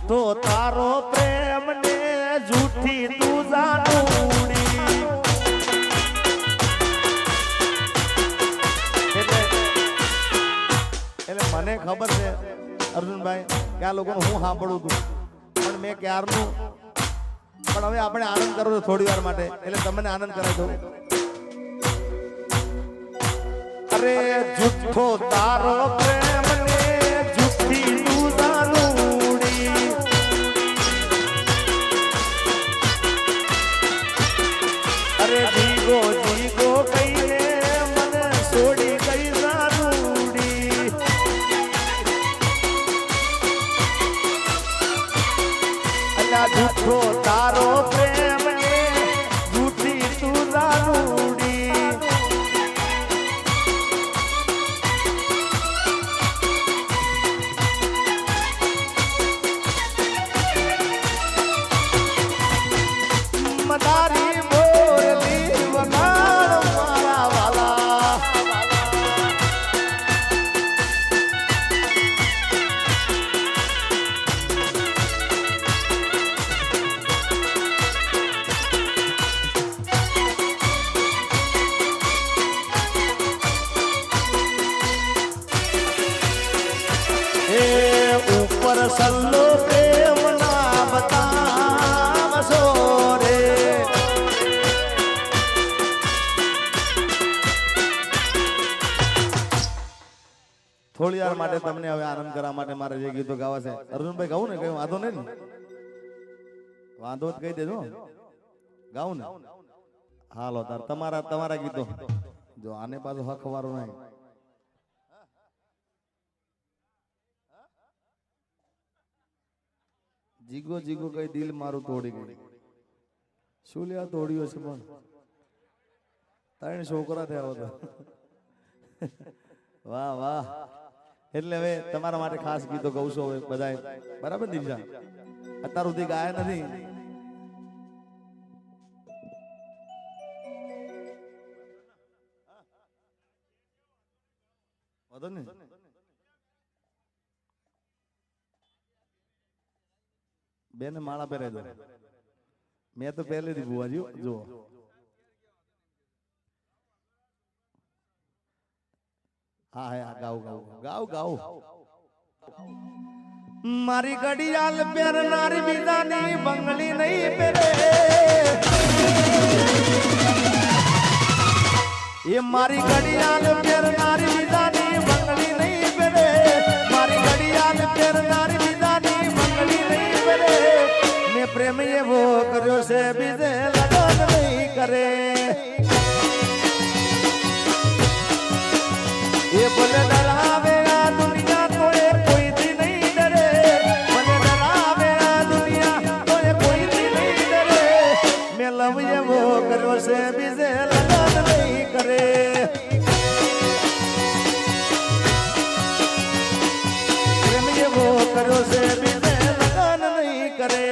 જૂઠો તારો પ્રેમ ને જૂઠી તું જાનુડી એટલે મને ખબર છે અર્જુનભાઈ કે આ લોકોને હું સાંભળું છું પણ મેં ક્યારનું પણ હવે આપણે આનંદ કરવો થોડી વાર માટે એટલે તમને આનંદ કરાવી દઉં અરે જૂઠો તારો પ્રેમ ને જૂઠી તું જાનુડી અરે જીગો જીગો કહીને મને છોડી ગઈ જાનુડી અલ્યા જૂઠો તારો પ્રેમ ને જૂઠી તું જાનુડી મદારી મોરલી વગાડ મારા વાલા એ ઉપર સલ્લો પ્રેમ ના બતાવશો રે થોડી વાર માટે તમને હવે આનંદ કરવા માટે મારે જે ગીતો ગાવા છે અર્જુનભાઈ ગાવું ને કઈ વાંધો નહીં ને વાંધો જ કહી દેજો ગાવું ને હાલો તાર તમારા ગીતો જો આને પાછો હક વાળો નહીં જીગો જીગો કઈ દિલ મારું તોડી ગઈ શું લ્યા તોડ્યો છે પણ 3 છોકરા થયા હતા વાહ વાહ એટલે હવે તમારા માટે ખાસ ગીતો ગાઉં છું હવે બધાય બરાબર દિલજા અત્યાર સુધી ગાયા નથી વાંધો ને બેને માળા પહેરાઈ દો મેં તો પહેલેથી બુવાજી જુઓ હા હા ગાઉ ગાઉ ગાઉ ગાઉ મારી ઘડિયાળ પહેરનારી બીજાની બંગલી નહીં પહેરે એ મારી ઘડિયાળ પહેરનારી બીજાની બંગલી નહીં પહેરે મારી ઘડિયાળ પહેરનારી બીજાની બંગલી નહીં પહેરે મેં પ્રેમ એવો કર્યો છે બીજે લગન નહીં કરે એ બોલે ડરાવે આ દુનિયા તો એ કોઈથી નહીં ડરે મને ડરાવે આ દુનિયા તો એ કોઈથી નહીં ડરે મેં લવ એવો કર્યો છે બીજે લગન નહીં કરે પ્રેમ એવો કર્યો છે બીજે લગન નહીં કરે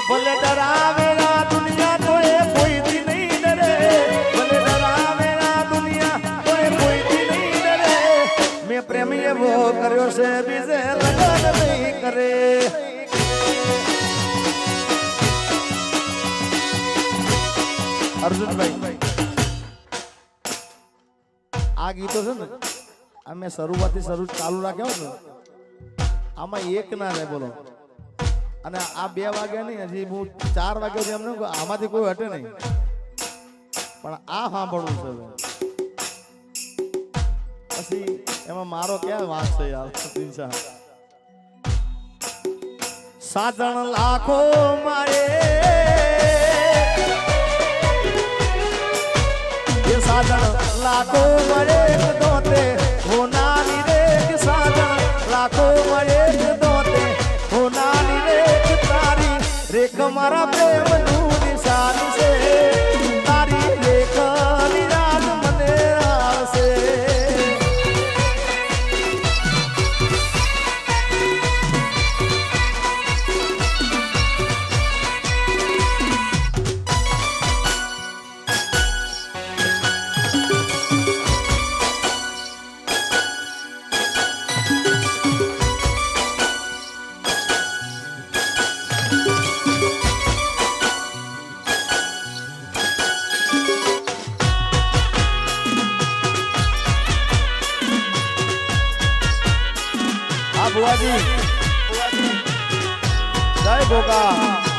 ભલે ડરાવે આ દુનિયા તો એ કોઈથી નહીં ડરે ભલે ડરાવે આ દુનિયા તો એ કોઈથી નહીં ડરે મેં પ્રેમ એવો કર્યો છે બીજે લગન નહીં કરે અર્જુનભાઈ આ ગીતો છે ને અમે શરૂઆતથી શરૂ ચાલુ રાખ્યો ને આમાં એક ના રહે બોલો અને આ 2 વાગ્યા નહીં હજી હું 4 વાગ્યા સુધી એમને આમાંથી કોઈ હટે નહીં પણ આ સાંભળવું છે પછી એમાં મારો ક્યાં વાંક છે યાર સાધન લાખો મારે ये साधन लाखों मरे दोते हो नानी रे साधन लाखों मरे दोते हो नानी रे तारी रेख मारा प्रेम नू निशान से तारी रेख निराज मने से बुआ जी जय बोगा।